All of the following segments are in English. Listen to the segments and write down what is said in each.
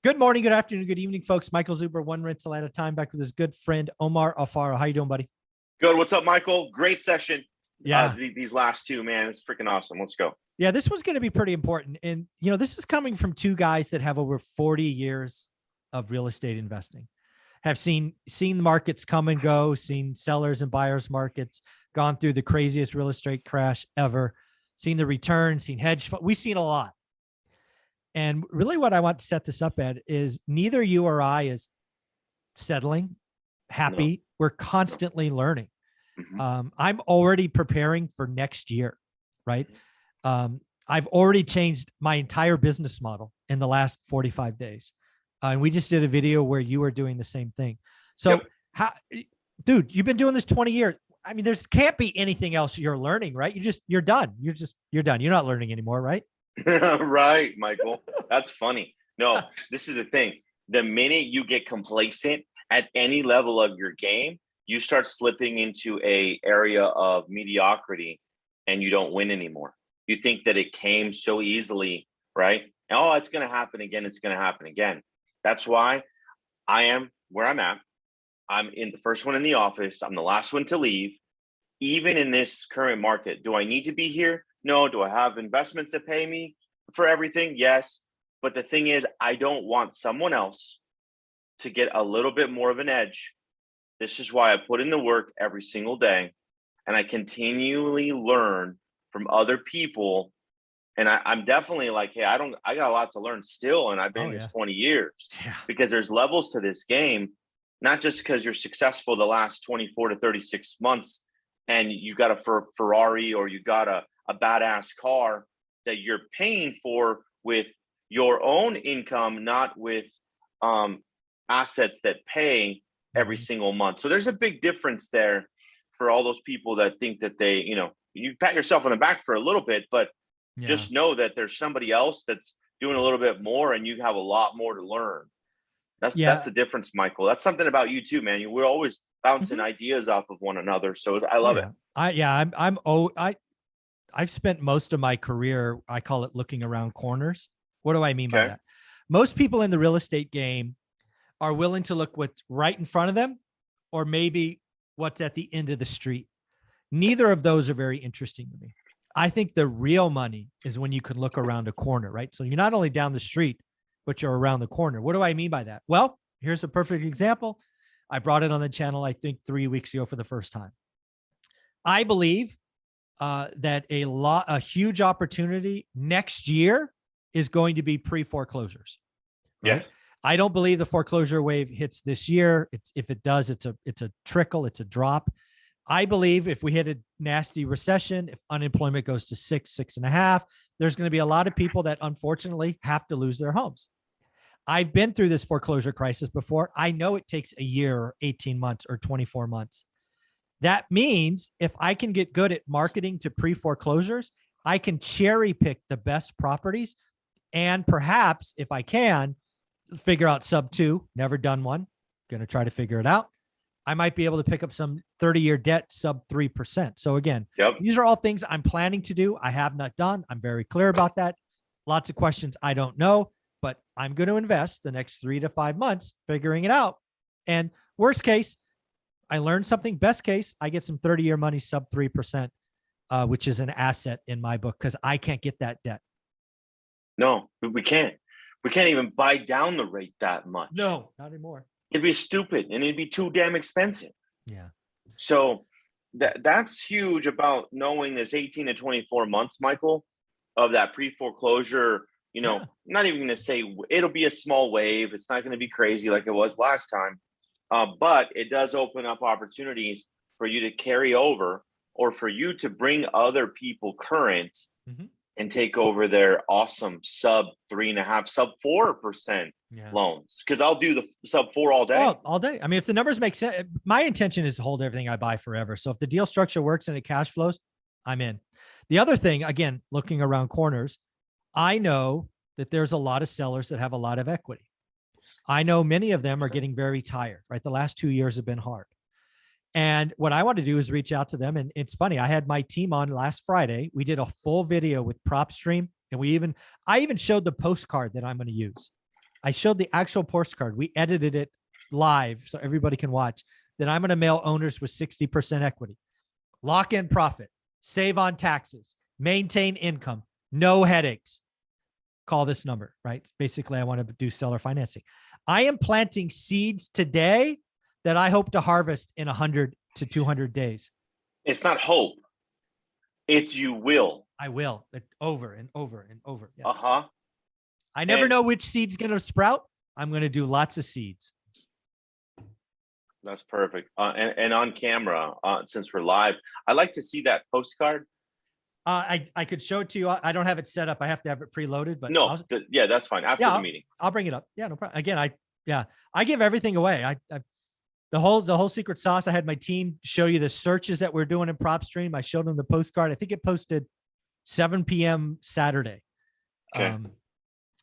Good morning, good afternoon, good evening, folks. Michael Zuber, one rental at a time, back with his good friend Omar Alfaro. How you doing, buddy? Good. What's up, Michael? Great session. Yeah. These last two, man, it's freaking awesome. Let's go. Yeah, this one's going to be pretty important. And, this is coming from two guys that have over 40 years of real estate investing, have seen the markets come and go, seen sellers and buyers markets, gone through the craziest real estate crash ever, seen the returns, seen we've seen a lot. And really what I want to set this up at is neither you or I is settling, happy. No. We're constantly learning. Mm-hmm. I'm already preparing for next year, right? I've already changed my entire business model in the last 45 days. And we just did a video where you were doing the same thing. So dude, you've been doing this 20 years. I mean, there's can't be anything else you're learning, right? You're done. You're done. You're not learning anymore, right? Right, Michael. That's funny. No, this is the thing. The minute you get complacent at any level of your game, you start slipping into a area of mediocrity and you don't win anymore. You think that it came so easily, right? Oh, it's going to happen again. It's going to happen again. That's why I am where I'm at. I'm in the first one in the office. I'm the last one to leave. Even in this current market, do I need to be here? No. Do I have investments that pay me for everything? Yes. But the thing is, I don't want someone else to get a little bit more of an edge. This is why I put in the work every single day, and I continually learn from other people. And I'm definitely like, hey, I got a lot to learn still. And I've been in this 20 years because there's levels to this game, not just because you're successful the last 24 to 36 months and you got a Ferrari or you got a badass car that you're paying for with your own income, not with assets that pay every single month. So there's a big difference there for all those people that think that they, you pat yourself on the back for a little bit, but just know that there's somebody else that's doing a little bit more and you have a lot more to learn. That's the difference, Michael. That's something about you too, man. We're always bouncing ideas off of one another. So I love it. I've spent most of my career, I call it looking around corners. What do I mean by that? Most people in the real estate game are willing to look what's right in front of them or maybe what's at the end of the street. Neither of those are very interesting to me. I think the real money is when you can look around a corner, right? So you're not only down the street, but you're around the corner. What do I mean by that? Well, here's a perfect example. I brought it on the channel, I think 3 weeks ago for the first time. I believe that a huge opportunity next year is going to be pre-foreclosures. Right? Yeah. I don't believe the foreclosure wave hits this year. If it does, it's a trickle, it's a drop. I believe if we hit a nasty recession, if unemployment goes to 6.5, there's going to be a lot of people that unfortunately have to lose their homes. I've been through this foreclosure crisis before. I know it takes a year or 18 months or 24 months. That means if I can get good at marketing to pre-foreclosures, I can cherry pick the best properties. And perhaps if I can figure out sub 2, never done one, going to try to figure it out. I might be able to pick up some 30-year debt sub 3%. So again, these are all things I'm planning to do. I have not done. I'm very clear about that. Lots of questions I don't know, but I'm going to invest the next 3 to 5 months figuring it out. And worst case, I learned something. Best case, I get some 30-year money sub 3%, which is an asset in my book because I can't get that debt. No, we can't. We can't even buy down the rate that much. No, not anymore. It'd be stupid and it'd be too damn expensive. Yeah. So that's huge about knowing this 18 to 24 months, Michael, of that pre-foreclosure, not even going to say it'll be a small wave. It's not going to be crazy like it was last time. But it does open up opportunities for you to carry over or for you to bring other people current and take over their awesome sub 3.5, sub 4% loans. Because I'll do the sub 4 all day. Oh, all day. I mean, if the numbers make sense, my intention is to hold everything I buy forever. So if the deal structure works and it cash flows, I'm in. The other thing, again, looking around corners, I know that there's a lot of sellers that have a lot of equity. I know many of them are getting very tired, right? The last 2 years have been hard. And what I want to do is reach out to them. And it's funny, I had my team on last Friday. We did a full video with PropStream, and I even showed the postcard that I'm going to use. I showed the actual postcard. We edited it live so everybody can watch. That I'm going to mail owners with 60% equity. Lock in profit, save on taxes, maintain income, no headaches. Call this number, right? Basically, I want to do seller financing. I am planting seeds today that I hope to harvest in 100 to 200 days. It's not hope. It's you will. I will. Over and over and over. Yes. Uh-huh. I never know which seed's going to sprout. I'm going to do lots of seeds. That's perfect. And on camera, since we're live, I like to see that postcard. I could show it to you. I don't have it set up. I have to have it preloaded. But no, yeah, that's fine. After the meeting, I'll bring it up. Yeah, no problem. Again, I give everything away. The whole secret sauce. I had my team show you the searches that we're doing in PropStream. I showed them the postcard. I think it posted 7 p.m. Saturday. Okay.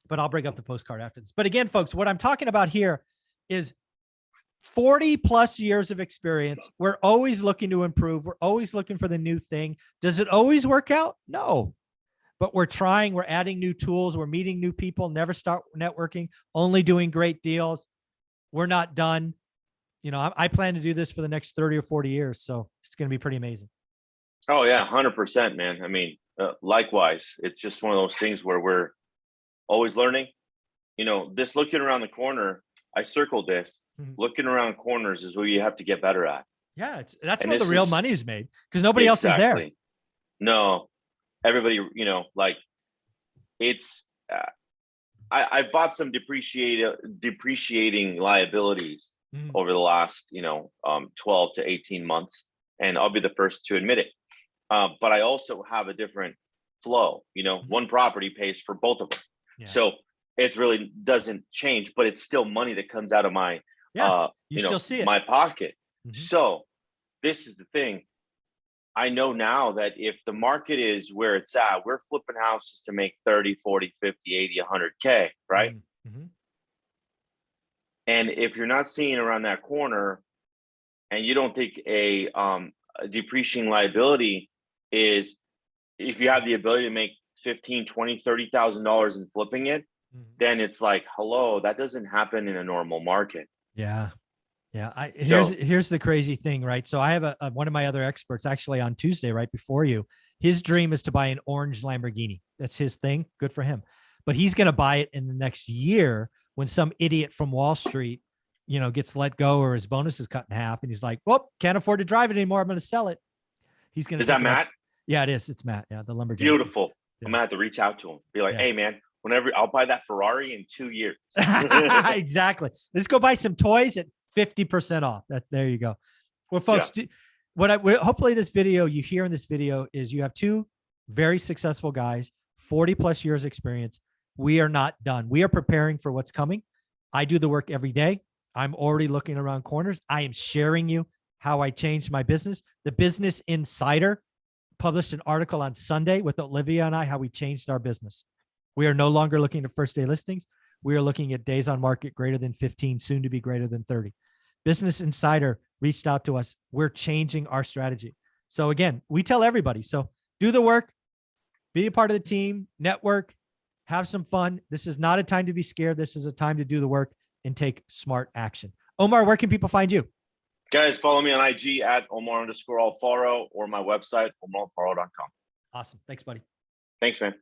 But I'll bring up the postcard after this. But again, folks, what I'm talking about here is 40 plus years of experience. We're always looking to improve. We're always looking for the new thing. Does it always work out? No, but we're trying, we're adding new tools. We're meeting new people, never start networking, only doing great deals. We're not done. You know, I plan to do this for the next 30 or 40 years. So it's going to be pretty amazing. Oh yeah. 100%, man. I mean, likewise, it's just one of those things where we're always learning. You know, this looking around the corner, I circled this. Looking around corners is what you have to get better at. Yeah, that's where the real money is made, because nobody else is there. No, everybody, you know, like it's. I bought some depreciating liabilities over the last, 12 to 18 months, and I'll be the first to admit it. But I also have a different flow. You know, one property pays for both of them, so it really doesn't change, but it's still money that comes out of my, you still see it. My pocket. So this is the thing. I know now that if the market is where it's at, we're flipping houses to make 30, 40, 50, 80, 100K, right? And if you're not seeing around that corner and you don't think a depreciating liability is, if you have the ability to make 15, 20, $30,000 in flipping it, then it's like, hello, that doesn't happen in a normal market. Yeah. Yeah. Here's the crazy thing, right? So I have one of my other experts actually on Tuesday, right before you, his dream is to buy an orange Lamborghini. That's his thing. Good for him. But he's going to buy it in the next year when some idiot from Wall Street, gets let go or his bonus is cut in half. And he's like, well, can't afford to drive it anymore. I'm going to sell it. He's going to. Is that Matt? Yeah, it is. It's Matt. Yeah. The lumberjack. Beautiful. Yeah. I'm going to have to reach out to him. Be like, hey man, whenever I'll buy that Ferrari in 2 years. Exactly. Let's go buy some toys at 50% off. There you go. Well, folks, hopefully this video you hear in this video is you have two very successful guys, 40 plus years experience. We are not done. We are preparing for what's coming. I do the work every day. I'm already looking around corners. I am sharing you how I changed my business. The Business Insider published an article on Sunday with Olivia and I, how we changed our business. We are no longer looking at first day listings. We are looking at days on market greater than 15, soon to be greater than 30. Business Insider reached out to us. We're changing our strategy. So again, we tell everybody, so do the work, be a part of the team, network, have some fun. This is not a time to be scared. This is a time to do the work and take smart action. Omar, where can people find you? Guys, follow me on IG at Omar_Alfaro or my website, omaralfaro.com. Awesome. Thanks, buddy. Thanks, man.